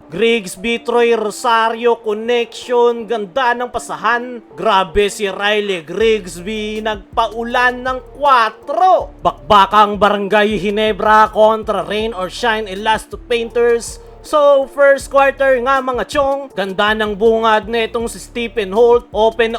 Grigsby, Troy Rosario connection, ganda ng pasahan. Grabe si Riley Grigsby, nagpaulan ng 4. Bakbakang Barangay Ginebra kontra Rain or Shine Elasto Painters. So, first quarter nga mga chong, ganda ng bungad netong si Stephen Holt, open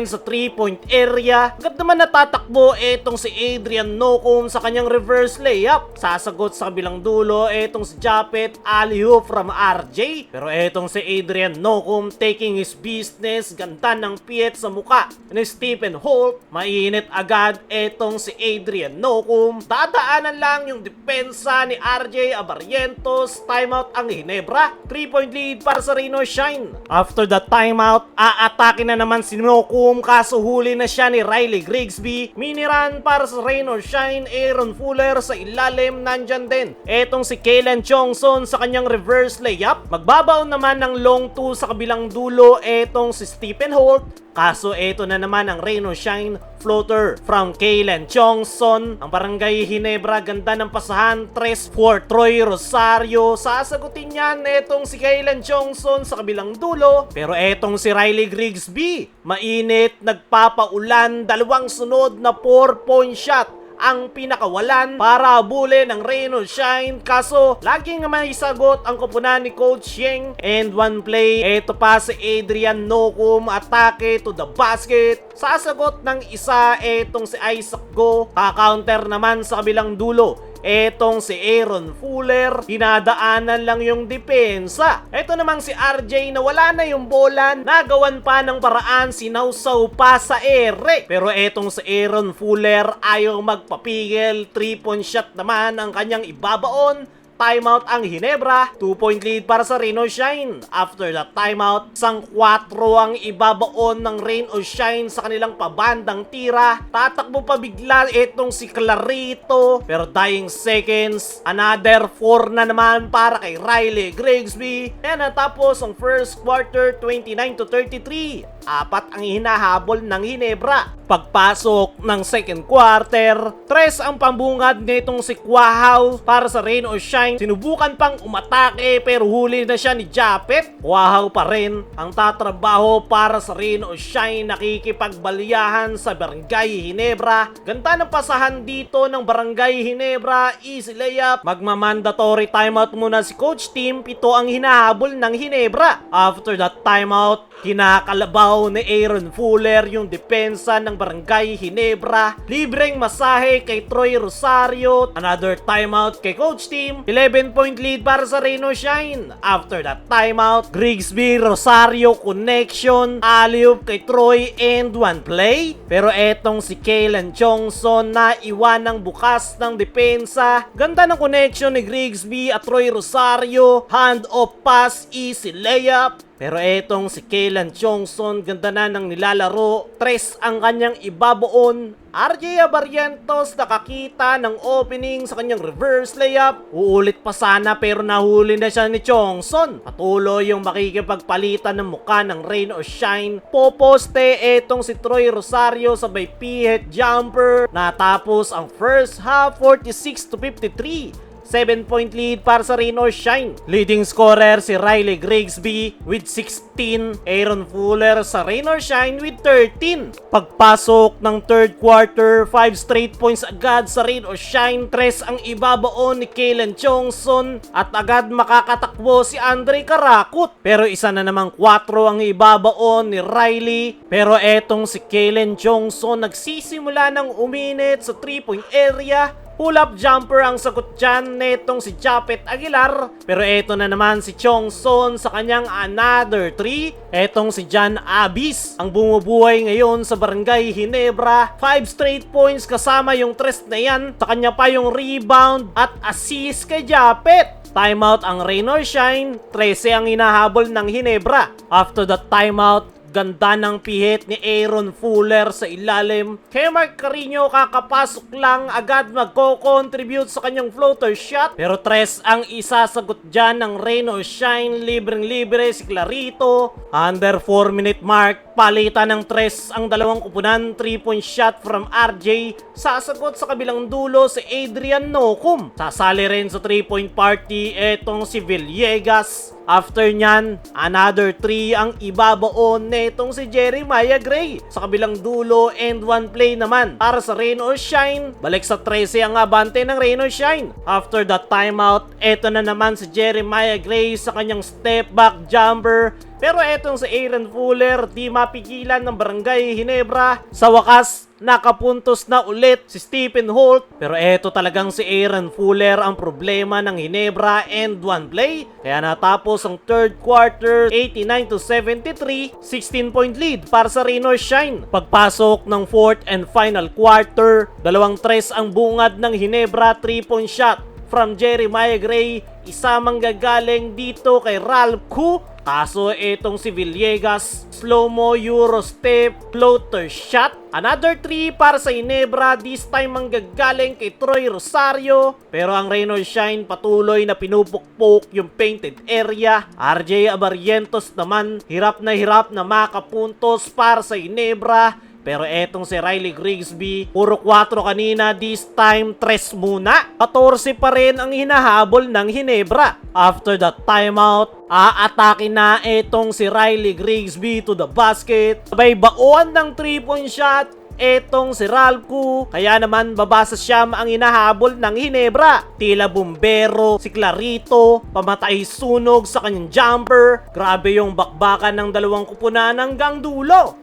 sa 3-point area. Agad naman natatakbo etong si Adrian Nocum sa kanyang reverse layup. Sasagot sa kabilang dulo etong si Japet, alley-oop from RJ. Pero etong si Adrian Nocum taking his business, ganda ng piyet sa muka ni Stephen Holt. Mainit agad etong si Adrian Nocum. Dadaanan lang yung depensa ni RJ Abarrientos, timeout ang Ginebra. 3-point lead para sa Rain or Shine. After the timeout, aatake na naman si Nocum kaso huli na siya ni Riley Grigsby. Mini-run para sa Rain or Shine. Aaron Fuller sa ilalim, nandyan din etong si Kalen Chongson sa kanyang reverse layup. Magbabaon naman ng long 2 sa kabilang dulo etong si Stephen Holt. Kaso eto na naman ang Rain or Shine floater from Kalen Chongson. Ang Barangay Ginebra, ganda ng pasahan, 3-4 Troy Rosario. Sasagutin yan etong si Kalen Chongson sa kabilang dulo. Pero etong si Riley Grigsby, mainit, nagpapaulan, dalawang sunod na 4-point shot ang pinakawalan para habulin ng Rain or Shine. Kaso laging may sagot ang koponan ni Coach Yeng. And one play, eto pa si Adrian Nocum, atake to the basket. Sasagot ng isa etong si Isaac Go. Ka-counter naman sa kabilang dulo etong si Aaron Fuller, dinadaanan lang yung depensa. Eto namang si RJ na wala na yung bola, nagawan pa ng paraan, sinawsaw pa sa ere. Pero etong si Aaron Fuller ayaw magpapigil, 3-point shot naman ang kanyang ibabaon. Timeout ang Ginebra, 2-point lead para sa Rain or Shine. After that timeout, 4 ang ibabaon ng Rain or Shine sa kanilang pabandang tira. Tatakbo pa bigla etong si Clarito, pero dying seconds, another 4 na naman para kay Riley Grigsby. And natapos ang first quarter, 29-33. 4 ang hinahabol ng Ginebra. Pagpasok ng second quarter, 3 ang pambungad nitong si Quahaw para sa Rain or Shine. Sinubukan pang umatake pero huli na siya ni Japet. Quahaw pa rin ang tatrabaho para sa Rain or Shine, nakikipagbaliyahan sa Barangay Ginebra. Ganda ng pasahan dito ng Barangay Ginebra, easy layup. Magmamandatory timeout muna si Coach Tim, 7 ang hinahabol ng Ginebra. After that timeout, kinakalabaw ni Aaron Fuller yung depensa ng Barangay Ginebra. Libreng masahe kay Troy Rosario. Another timeout kay Coach Tim. 11-point lead para sa Rain or Shine. After that timeout, Grigsby Rosario connection, alley-oop kay Troy and one play. Pero etong si Kalen Chongson na iwan ng bukas ng depensa. Ganda ng connection ni Grigsby at Troy Rosario. Hand off pass, easy layup. Pero etong si Kalen Chongson, ganda na ng nilalaro. 3 ang kanyang ibabaon. RJ Abarrientos nakakita ng opening sa kanyang reverse layup. Uulit pa sana pero nahuli na siya ni Chongson. Patuloy yung makikipagpalitan ng muka ng Rain or Shine. Poposte etong si Troy Rosario sabay p-hit jumper. Natapos ang first half, 46-53. 7-point lead para sa Rain or Shine. Leading scorer si Riley Grigsby with 16. Aaron Fuller sa Rain or Shine with 13. Pagpasok ng third quarter, 5 straight points agad sa Rain or Shine. 3 ang ibabaon ni Kalen Chongson at agad makakatakbo si Andre Karakut. Pero isa na namang 4 ang ibabaon ni Riley. Pero etong si Kalen Chongson nagsisimula ng uminit sa 3-point area. Pull-up jumper ang sagot dyan netong si Japet Aguilar. Pero eto na naman si Chongson sa kanyang another 3. Etong si John Abis ang bumubuhay ngayon sa Barangay Ginebra. 5 straight points kasama yung 3 na yan. Sa kanya pa yung rebound at assist kay Japet. Timeout ang Rain or Shine. 13 ang hinahabol ng Ginebra. After the timeout, ganda ng pihit ni Aaron Fuller sa ilalim. Kay Mark Carino kakapasok lang, agad magko-contribute sa kanyang floater shot. Pero 3 ang isasagot dyan ng Rain or Shine. Libreng-libre si Clarito. Under 4-minute mark, palitan ng 3 ang dalawang kupunan. 3-point shot from RJ. Sasagot sa kabilang dulo si Adrian Nocum. Sasali rin sa 3-point party etong si Villegas. After nyan, another 3 ang ibabaon netong si Jeremiah Gray. Sa kabilang dulo and 1 play naman para sa Rain or Shine. Balik sa 13 ang abante ng Rain or Shine. After that timeout, eto na naman si Jeremiah Gray sa kanyang step back jumper. Pero etong si Aaron Fuller, di mapigilan ng Barangay Ginebra. Sa wakas, nakapuntos na ulit si Stephen Holt. Pero eto talagang si Aaron Fuller ang problema ng Ginebra and 1 play. Kaya natapos ang third quarter, 89-73, 16-point lead para sa Rain or Shine. Pagpasok ng fourth and final quarter, 2-3 ang bungad ng Ginebra 3-point shot from Jeremiah Gray. Isa manggagaling dito kay Ralph Koo. Kaso itong si Villegas, slow-mo Euro step, floater shot. Another 3 para sa Ginebra, this time manggagaling kay Troy Rosario. Pero ang Rain or Shine patuloy na pinupukpok yung painted area. RJ Abarientos naman, hirap na makapuntos para sa Ginebra. Pero etong si Riley Grigsby, puro 4 kanina, this time 3 muna. 14 pa rin ang hinahabol ng Ginebra. After that timeout, aatake na etong si Riley Grigsby to the basket. Sabay baon ng 3-point shot etong si Ralph Koo. Kaya naman babasa siya ang hinahabol ng Ginebra. Tila bumbero si Clarito, pamatay sunog sa kanyang jumper. Grabe yung bakbakan ng dalawang kupunan hanggang dulo.